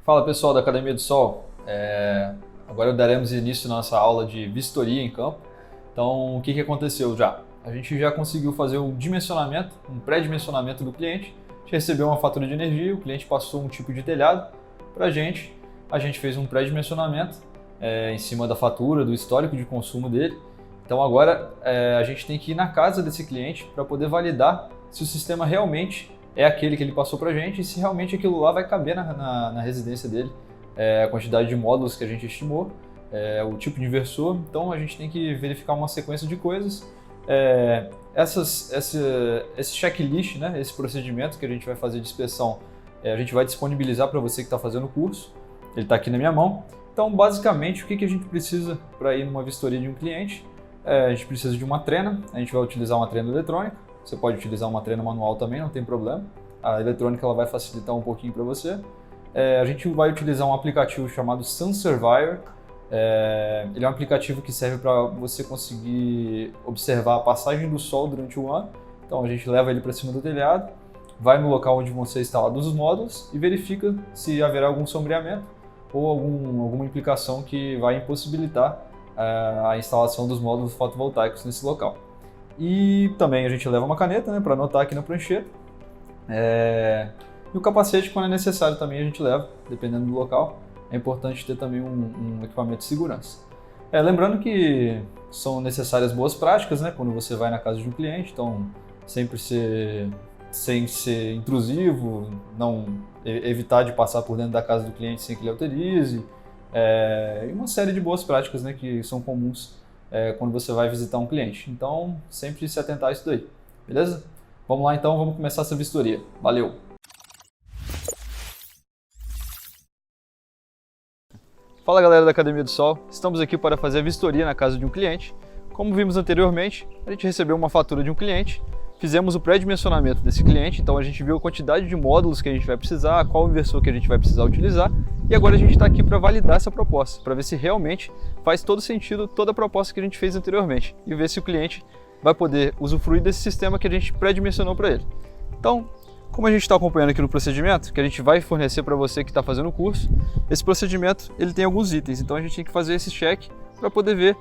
Fala pessoal da Academia do Sol, agora daremos início à nossa aula de vistoria em campo. Então o que aconteceu já? A gente já conseguiu fazer um dimensionamento, um pré-dimensionamento do cliente, a gente recebeu uma fatura de energia, o cliente passou um tipo de telhado para a gente fez um pré-dimensionamento em cima da fatura, do histórico de consumo dele. Então agora a gente tem que ir na casa desse cliente para poder validar se o sistema realmente é aquele que ele passou para a gente e se realmente aquilo lá vai caber na residência dele, a quantidade de módulos que a gente estimou, o tipo de inversor. Então a gente tem que verificar uma sequência de coisas. Esse checklist, né, esse procedimento que a gente vai fazer de inspeção, a gente vai disponibilizar para você que está fazendo o curso. Ele está aqui na minha mão. Então basicamente o que a gente precisa para ir numa vistoria de um cliente? A gente precisa de uma trena, a gente vai utilizar uma trena eletrônica. Você pode utilizar uma trena manual também, não tem problema. A eletrônica ela vai facilitar um pouquinho para você. A gente vai utilizar um aplicativo chamado Sun Surveyor. Ele é um aplicativo que serve para você conseguir observar a passagem do sol durante o ano. Então a gente leva ele para cima do telhado, vai no local onde vão ser instalados os módulos e verifica se haverá algum sombreamento ou alguma implicação que vai impossibilitar a instalação dos módulos fotovoltaicos nesse local. E também a gente leva uma caneta, né, para anotar aqui na prancheta. E o capacete, quando é necessário, também a gente leva, dependendo do local. É importante ter também um equipamento de segurança. Lembrando que são necessárias boas práticas, né, quando você vai na casa de um cliente. Então, sempre sem ser intrusivo, não evitar de passar por dentro da casa do cliente sem que ele autorize. E uma série de boas práticas, né, que são comuns quando você vai visitar um cliente. Então, sempre se atentar a isso daí, beleza? Vamos lá então, vamos começar essa vistoria. Valeu! Fala galera da Academia do Sol, estamos aqui para fazer a vistoria na casa de um cliente. Como vimos anteriormente, a gente recebeu uma fatura de um cliente, fizemos o pré-dimensionamento desse cliente, então a gente viu a quantidade de módulos que a gente vai precisar, qual inversor que a gente vai precisar utilizar, e agora a gente está aqui para validar essa proposta, para ver se realmente faz todo sentido toda a proposta que a gente fez anteriormente, e ver se o cliente vai poder usufruir desse sistema que a gente pré-dimensionou para ele. Então, como a gente está acompanhando aqui no procedimento, que a gente vai fornecer para você que está fazendo o curso, esse procedimento ele tem alguns itens, então a gente tem que fazer esse check para poder ver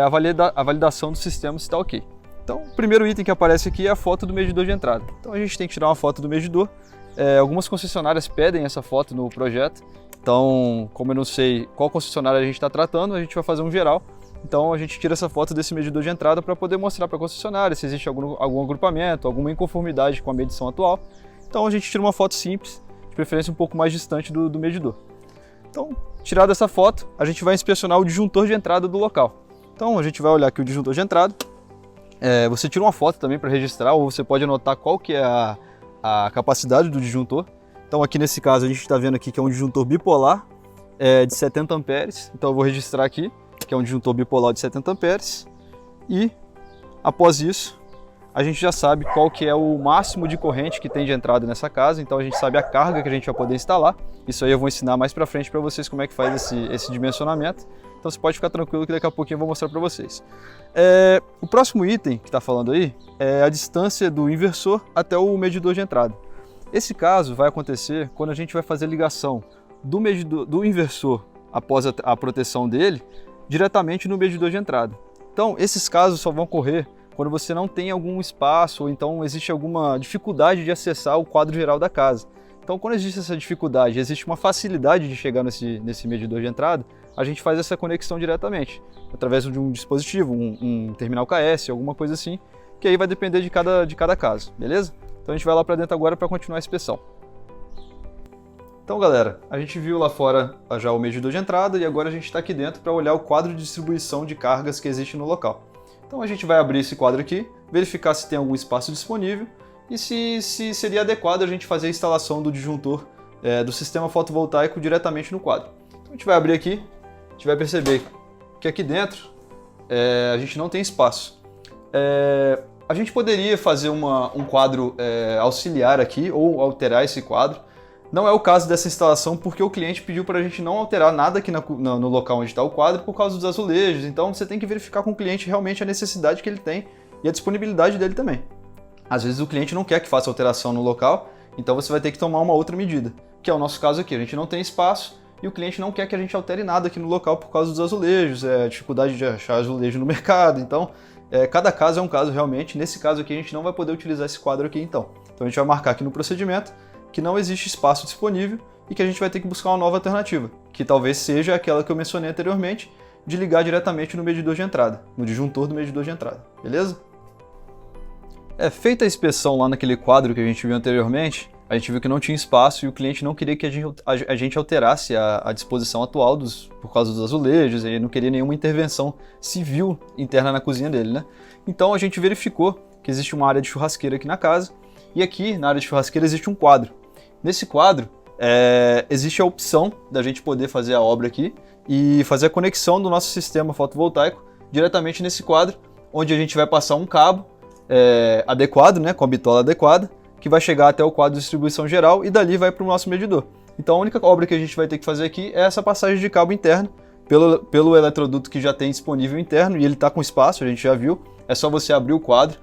a validação do sistema se está ok. Então, o primeiro item que aparece aqui é a foto do medidor de entrada. Então a gente tem que tirar uma foto do medidor. Algumas concessionárias pedem essa foto no projeto. Então, como eu não sei qual concessionária a gente está tratando, a gente vai fazer um geral. Então a gente tira essa foto desse medidor de entrada para poder mostrar para a concessionária se existe algum agrupamento, alguma inconformidade com a medição atual. Então a gente tira uma foto simples, de preferência um pouco mais distante do medidor. Então, tirada essa foto, a gente vai inspecionar o disjuntor de entrada do local. Então a gente vai olhar aqui o disjuntor de entrada. Você tira uma foto também para registrar, ou você pode anotar qual que é a capacidade do disjuntor. Então aqui nesse caso a gente está vendo aqui que é um disjuntor bipolar de 70 amperes. Então eu vou registrar aqui que é um disjuntor bipolar de 70 amperes. E após isso a gente já sabe qual que é o máximo de corrente que tem de entrada nessa casa. Então a gente sabe a carga que a gente vai poder instalar. Isso aí eu vou ensinar mais para frente para vocês como é que faz esse dimensionamento. Então você pode ficar tranquilo que daqui a pouquinho eu vou mostrar para vocês. O próximo item que está falando aí é a distância do inversor até o medidor de entrada. Esse caso vai acontecer quando a gente vai fazer a ligação do inversor após a proteção dele diretamente no medidor de entrada. Então esses casos só vão ocorrer quando você não tem algum espaço ou então existe alguma dificuldade de acessar o quadro geral da casa. Então quando existe essa dificuldade, existe uma facilidade de chegar nesse medidor de entrada, a gente faz essa conexão diretamente, através de um dispositivo, um terminal KS, alguma coisa assim, que aí vai depender de cada caso, beleza? Então a gente vai lá para dentro agora para continuar a inspeção. Então galera, a gente viu lá fora já o medidor de entrada e agora a gente está aqui dentro para olhar o quadro de distribuição de cargas que existe no local. Então a gente vai abrir esse quadro aqui, verificar se tem algum espaço disponível e se seria adequado a gente fazer a instalação do disjuntor do sistema fotovoltaico diretamente no quadro. Então a gente vai abrir aqui, a gente vai perceber que aqui dentro a gente não tem espaço. A gente poderia fazer um quadro auxiliar aqui ou alterar esse quadro. Não é o caso dessa instalação porque o cliente pediu para a gente não alterar nada aqui no local onde está o quadro por causa dos azulejos. Então você tem que verificar com o cliente realmente a necessidade que ele tem e a disponibilidade dele também. Às vezes o cliente não quer que faça alteração no local, então você vai ter que tomar uma outra medida, que é o nosso caso aqui. A gente não tem espaço e o cliente não quer que a gente altere nada aqui no local por causa dos azulejos, dificuldade de achar azulejo no mercado. Então, cada caso é um caso realmente. Nesse caso aqui, a gente não vai poder utilizar esse quadro aqui então. Então, a gente vai marcar aqui no procedimento que não existe espaço disponível e que a gente vai ter que buscar uma nova alternativa, que talvez seja aquela que eu mencionei anteriormente, de ligar diretamente no medidor de entrada, no disjuntor do medidor de entrada, beleza? Feita a inspeção lá naquele quadro que a gente viu anteriormente, a gente viu que não tinha espaço e o cliente não queria que a gente alterasse a disposição atual por causa dos azulejos, e não queria nenhuma intervenção civil interna na cozinha dele, né? Então a gente verificou que existe uma área de churrasqueira aqui na casa, e aqui na área de churrasqueira existe um quadro. Nesse quadro existe a opção da gente poder fazer a obra aqui e fazer a conexão do nosso sistema fotovoltaico diretamente nesse quadro, onde a gente vai passar um cabo adequado, né, com a bitola adequada, que vai chegar até o quadro de distribuição geral e dali vai para o nosso medidor. Então a única obra que a gente vai ter que fazer aqui é essa passagem de cabo interno pelo eletroduto que já tem disponível interno, e ele está com espaço, a gente já viu. É só você abrir o quadro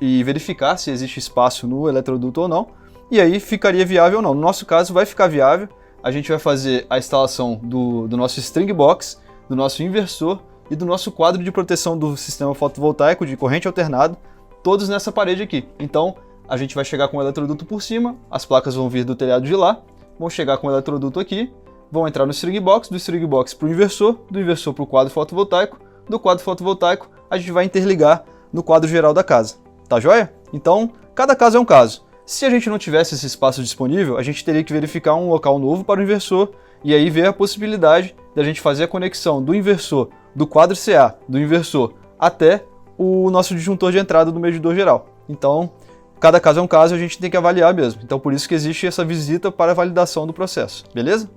e verificar se existe espaço no eletroduto ou não, e aí ficaria viável ou não. No nosso caso vai ficar viável. A gente vai fazer a instalação do nosso string box, do nosso inversor e do nosso quadro de proteção do sistema fotovoltaico de corrente alternada, todos nessa parede aqui. Então a gente vai chegar com o eletroduto por cima, as placas vão vir do telhado de lá, vão chegar com o eletroduto aqui, vão entrar no string box, do string box para o inversor, do inversor para o quadro fotovoltaico, do quadro fotovoltaico a gente vai interligar no quadro geral da casa. Tá joia? Então, cada caso é um caso. Se a gente não tivesse esse espaço disponível, a gente teria que verificar um local novo para o inversor e aí ver a possibilidade da gente fazer a conexão do inversor, do quadro CA, do inversor, até o nosso disjuntor de entrada do medidor geral. Então, cada caso é um caso, a gente tem que avaliar mesmo. Então, por isso que existe essa visita para a validação do processo, beleza?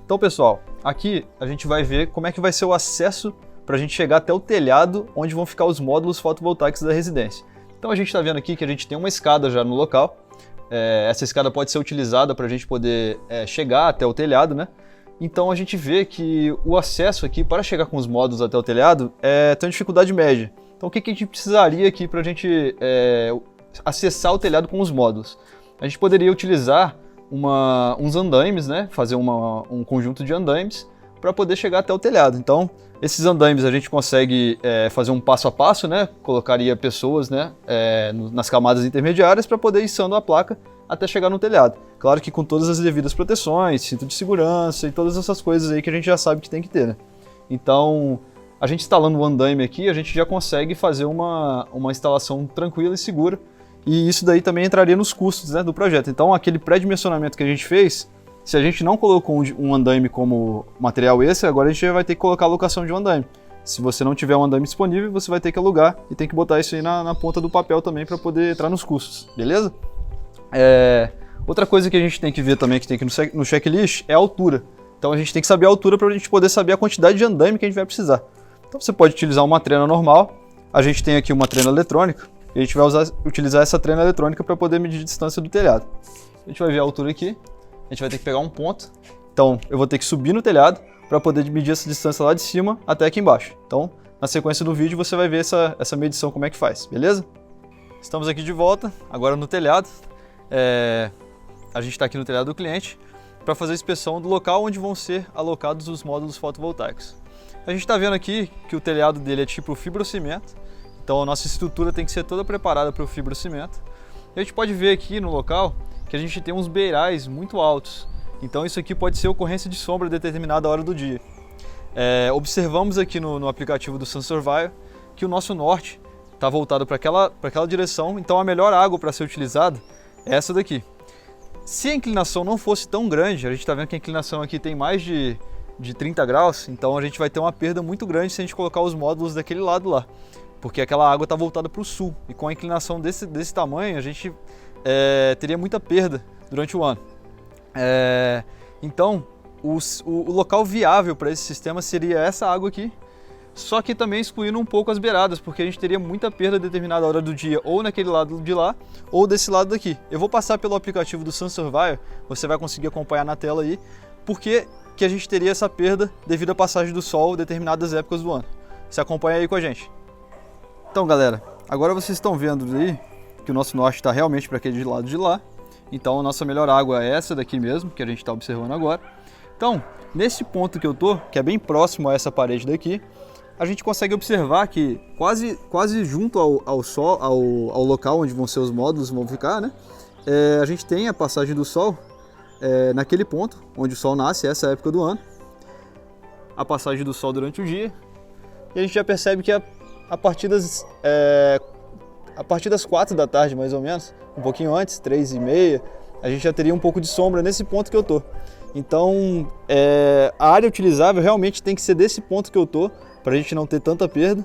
Então, pessoal, aqui a gente vai ver como é que vai ser o acesso para a gente chegar até o telhado onde vão ficar os módulos fotovoltaicos da residência. Então, a gente está vendo aqui que a gente tem uma escada já no local. Essa escada pode ser utilizada para a gente poder chegar até o telhado, né? Então, a gente vê que o acesso aqui para chegar com os módulos até o telhado tem uma dificuldade média. Então, o que a gente precisaria aqui para a gente acessar o telhado com os módulos? A gente poderia utilizar uns andaimes, né? Fazer um conjunto de andaimes para poder chegar até o telhado. Então, esses andaimes a gente consegue fazer um passo a passo, né? Colocaria pessoas, né? Nas camadas intermediárias para poder ir içando a placa até chegar no telhado. Claro que com todas as devidas proteções, cinto de segurança e todas essas coisas aí que a gente já sabe que tem que ter, né? Então, a gente instalando o andaime aqui, a gente já consegue fazer uma instalação tranquila e segura. E isso daí também entraria nos custos, né, do projeto. Então, aquele pré-dimensionamento que a gente fez, se a gente não colocou um andaime como material extra, agora a gente vai ter que colocar a locação de um andaime. Se você não tiver um andaime disponível, você vai ter que alugar e tem que botar isso aí na ponta do papel também para poder entrar nos custos, beleza? Outra coisa que a gente tem que ver também, que tem aqui no checklist, é a altura. Então a gente tem que saber a altura para a gente poder saber a quantidade de andaime que a gente vai precisar. Então você pode utilizar uma trena normal, a gente tem aqui uma trena eletrônica, e a gente vai utilizar essa trena eletrônica para poder medir a distância do telhado. A gente vai ver a altura aqui, a gente vai ter que pegar um ponto, então eu vou ter que subir no telhado para poder medir essa distância lá de cima até aqui embaixo. Então, na sequência do vídeo você vai ver essa medição como é que faz, beleza? Estamos aqui de volta, agora no telhado. A gente está aqui no telhado do cliente para fazer a inspeção do local onde vão ser alocados os módulos fotovoltaicos. A gente está vendo aqui que o telhado dele é tipo fibrocimento, então a nossa estrutura tem que ser toda preparada para o fibrocimento. E a gente pode ver aqui no local que a gente tem uns beirais muito altos, então isso aqui pode ser ocorrência de sombra a determinada hora do dia. Observamos aqui no aplicativo do SunSurveyor que o nosso norte está voltado para aquela direção, então a melhor água para ser utilizada é essa daqui. Se a inclinação não fosse tão grande, a gente está vendo que a inclinação aqui tem mais de 30 graus, então a gente vai ter uma perda muito grande se a gente colocar os módulos daquele lado lá, porque aquela água está voltada para o sul, e com a inclinação desse tamanho a gente teria muita perda durante o ano. Então o local viável para esse sistema seria essa água aqui, só que também excluindo um pouco as beiradas, porque a gente teria muita perda a determinada hora do dia, ou naquele lado de lá, ou desse lado daqui. Eu vou passar pelo aplicativo do SunSurveyor, você vai conseguir acompanhar na tela aí, porque que a gente teria essa perda devido à passagem do sol em determinadas épocas do ano. Você acompanha aí com a gente. Então galera, agora vocês estão vendo aí que o nosso norte está realmente para aquele lado de lá, Então a nossa melhor água é essa daqui mesmo, que a gente está observando agora. Então, nesse ponto que eu tô, que é bem próximo a essa parede daqui, a gente consegue observar que quase junto ao sol, ao local onde vão ser os módulos, vão ficar, né? A gente tem a passagem do sol naquele ponto onde o sol nasce, essa época do ano. A passagem do sol durante o dia. E a gente já percebe que a partir das 4 da tarde, mais ou menos, um pouquinho antes, 3h30, a gente já teria um pouco de sombra nesse ponto que eu tô. Então, a área utilizável realmente tem que ser desse ponto que eu tô, para a gente não ter tanta perda,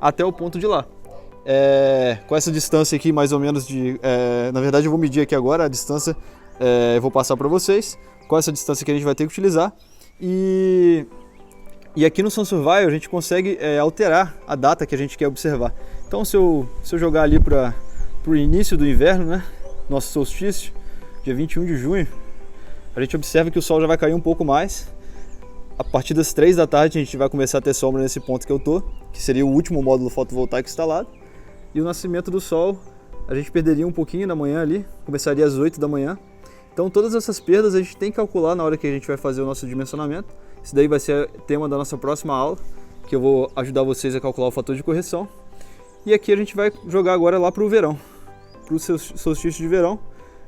até o ponto de lá. Com essa distância aqui, mais ou menos na verdade eu vou medir aqui agora a distância, eu vou passar para vocês, qual é essa distância que a gente vai ter que utilizar. E aqui no Sunsurvival a gente consegue alterar a data que a gente quer observar. Então se eu jogar ali para o início do inverno, né, nosso solstício, dia 21 de junho, a gente observa que o sol já vai cair um pouco mais. A partir das 3 da tarde a gente vai começar a ter sombra nesse ponto que eu tô, que seria o último módulo fotovoltaico instalado. E o nascimento do sol, a gente perderia um pouquinho na manhã ali, começaria às 8 da manhã. Então todas essas perdas a gente tem que calcular na hora que a gente vai fazer o nosso dimensionamento. Isso daí vai ser tema da nossa próxima aula, que eu vou ajudar vocês a calcular o fator de correção. E aqui a gente vai jogar agora lá para o verão, para o solstício de verão,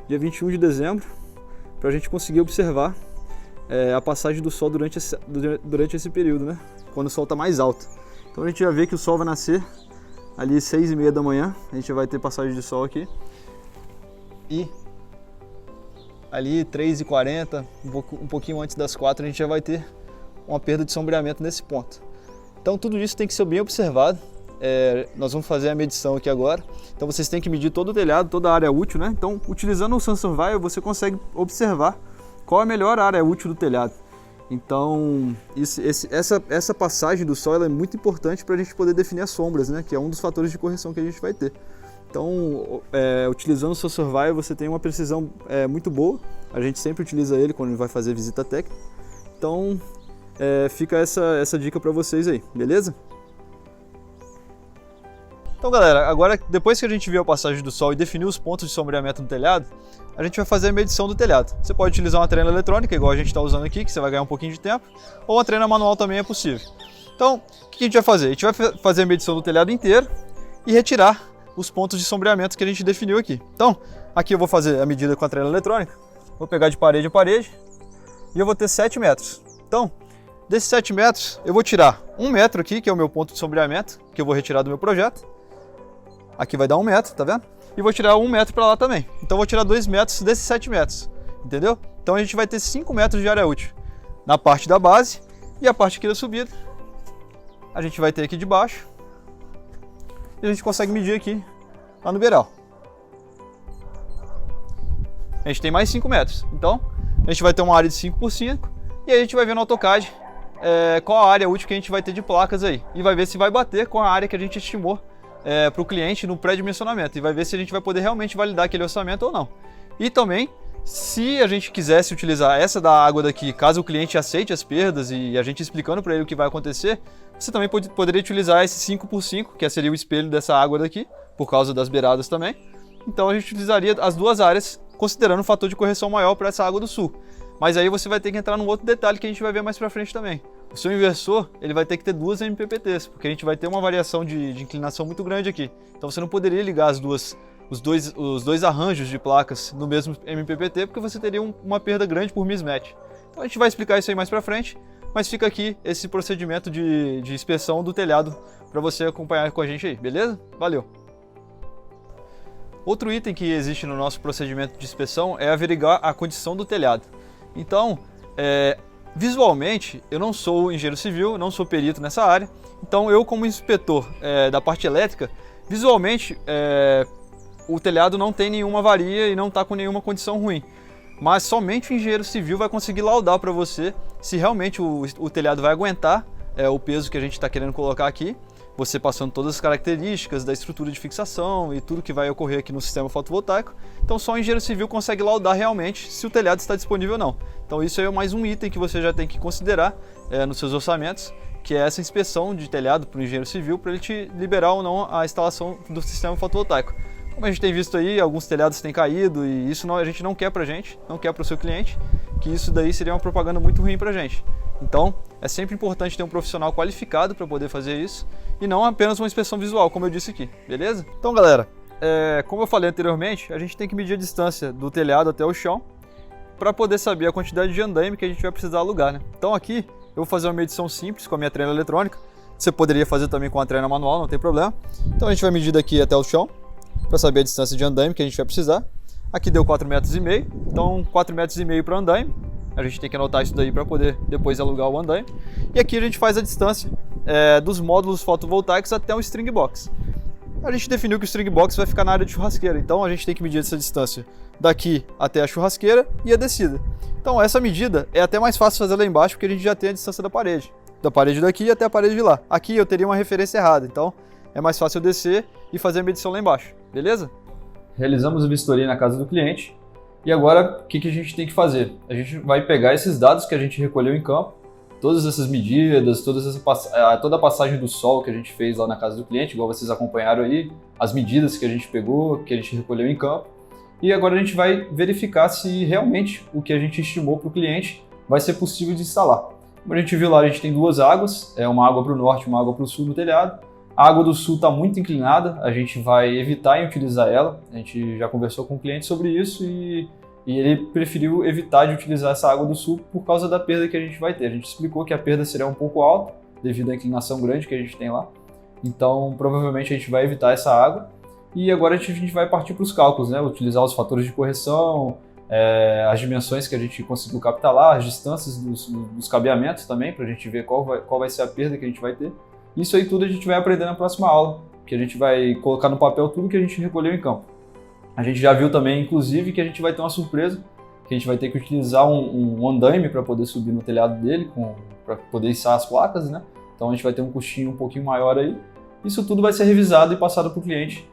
dia 21 de dezembro, para a gente conseguir observar a passagem do sol durante esse período, né? Quando o sol está mais alto. Então a gente já vê que o sol vai nascer ali 6h30 da manhã, a gente vai ter passagem de sol aqui. E ali 3h40, um pouquinho antes das 4, a gente já vai ter uma perda de sombreamento nesse ponto. Então tudo isso tem que ser bem observado. Nós vamos fazer a medição aqui agora. Então vocês têm que medir todo o telhado, toda a área útil, né? Então utilizando o Sunsurvival você consegue observar qual é a melhor área útil do telhado. Então essa passagem do sol ela é muito importante para a gente poder definir as sombras, né? Que é um dos fatores de correção que a gente vai ter. Então utilizando o Sunsurvival você tem uma precisão muito boa. A gente sempre utiliza ele quando vai fazer visita técnica. Então fica essa dica para vocês aí, beleza? Então galera, agora depois que a gente viu a passagem do sol e definiu os pontos de sombreamento do telhado, a gente vai fazer a medição do telhado. Você pode utilizar uma trena eletrônica, igual a gente está usando aqui, que você vai ganhar um pouquinho de tempo, ou uma trena manual também é possível. Então, o que a gente vai fazer? A gente vai fazer a medição do telhado inteiro e retirar os pontos de sombreamento que a gente definiu aqui. Então, aqui eu vou fazer a medida com a trena eletrônica, vou pegar de parede a parede e eu vou ter 7 metros. Então, desses 7 metros, eu vou tirar 1 metro aqui, que é o meu ponto de sombreamento, que eu vou retirar do meu projeto. Aqui vai dar 1 metro, tá vendo? E vou tirar 1 metro para lá também. Então vou tirar 2 metros desses 7 metros, entendeu? Então a gente vai ter 5 metros de área útil na parte da base e a parte aqui da subida. A gente vai ter aqui de baixo e a gente consegue medir aqui lá no beiral. A gente tem mais 5 metros. Então a gente vai ter uma área de 5 por 5 e aí a gente vai ver no AutoCAD qual a área útil que a gente vai ter de placas aí. E vai ver se vai bater com a área que a gente estimou para o cliente no pré-dimensionamento e vai ver se a gente vai poder realmente validar aquele orçamento ou não. E também, se a gente quisesse utilizar essa da água daqui, caso o cliente aceite as perdas e a gente explicando para ele o que vai acontecer, você também poderia utilizar esse 5 por 5, que seria o espelho dessa água daqui, por causa das beiradas também. Então a gente utilizaria as duas áreas, considerando um fator de correção maior para essa água do sul. Mas aí você vai ter que entrar num outro detalhe que a gente vai ver mais para frente também. O seu inversor ele vai ter que ter 2 MPPTs, porque a gente vai ter uma variação de inclinação muito grande aqui. Então você não poderia ligar os dois arranjos de placas no mesmo MPPT, porque você teria uma perda grande por mismatch. Então a gente vai explicar isso aí mais para frente, mas fica aqui esse procedimento de inspeção do telhado para você acompanhar com a gente aí, beleza? Valeu! Outro item que existe no nosso procedimento de inspeção é averiguar a condição do telhado. Então, visualmente, eu não sou engenheiro civil, não sou perito nessa área, então eu como inspetor da parte elétrica, visualmente o telhado não tem nenhuma avaria e não está com nenhuma condição ruim. Mas somente o engenheiro civil vai conseguir laudar para você se realmente o telhado vai aguentar o peso que a gente está querendo colocar aqui, você passando todas as características da estrutura de fixação e tudo que vai ocorrer aqui no sistema fotovoltaico. Então só o engenheiro civil consegue laudar realmente se o telhado está disponível ou não. Então isso aí é mais um item que você já tem que considerar nos seus orçamentos, que é essa inspeção de telhado para o engenheiro civil, para ele te liberar ou não a instalação do sistema fotovoltaico. Como a gente tem visto aí, alguns telhados têm caído e isso a gente não quer pra gente, não quer para o seu cliente, que isso daí seria uma propaganda muito ruim pra gente. Então, é sempre importante ter um profissional qualificado para poder fazer isso e não apenas uma inspeção visual, como eu disse aqui, beleza? Então, galera, como eu falei anteriormente, a gente tem que medir a distância do telhado até o chão para poder saber a quantidade de andaime que a gente vai precisar alugar, né? Então aqui eu vou fazer uma medição simples com a minha trena eletrônica. Você poderia fazer também com a trena manual, não tem problema. Então a gente vai medir daqui até o chão para saber a distância de andaime que a gente vai precisar. Aqui deu 4,5 metros, então 4,5 metros para andaime. A gente tem que anotar isso daí para poder depois alugar o andaime. E aqui a gente faz a distância dos módulos fotovoltaicos até o string box. A gente definiu que o string box vai ficar na área de churrasqueira, então a gente tem que medir essa distância daqui até a churrasqueira e a descida. Então essa medida é até mais fácil fazer lá embaixo porque a gente já tem a distância da parede daqui até a parede de lá. Aqui eu teria uma referência errada, então é mais fácil eu descer e fazer a medição lá embaixo, beleza? Realizamos a vistoria na casa do cliente e agora o que a gente tem que fazer? A gente vai pegar esses dados que a gente recolheu em campo, todas essas medidas, toda a passagem do sol que a gente fez lá na casa do cliente, igual vocês acompanharam aí, as medidas que a gente pegou, que a gente recolheu em campo. E agora a gente vai verificar se realmente o que a gente estimou para o cliente vai ser possível de instalar. Como a gente viu lá, a gente tem duas águas, uma água para o norte e uma água para o sul no telhado. A água do sul está muito inclinada, a gente vai evitar em utilizar ela. A gente já conversou com o cliente sobre isso e ele preferiu evitar de utilizar essa água do sul por causa da perda que a gente vai ter. A gente explicou que a perda seria um pouco alta devido à inclinação grande que a gente tem lá. Então, provavelmente a gente vai evitar essa água. E agora a gente vai partir para os cálculos, né? Utilizar os fatores de correção, as dimensões que a gente conseguiu captar lá, as distâncias dos cabeamentos também, para a gente ver qual vai ser a perda que a gente vai ter. Isso aí tudo a gente vai aprender na próxima aula, que a gente vai colocar no papel tudo que a gente recolheu em campo. A gente já viu também, inclusive, que a gente vai ter uma surpresa, que a gente vai ter que utilizar um andaime para poder subir no telhado dele, para poder içar as placas, né? Então a gente vai ter um custinho um pouquinho maior aí. Isso tudo vai ser revisado e passado para o cliente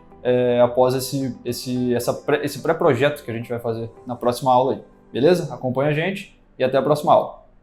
após esse pré-projeto que a gente vai fazer na próxima aula aí. Beleza? Acompanha a gente e até a próxima aula.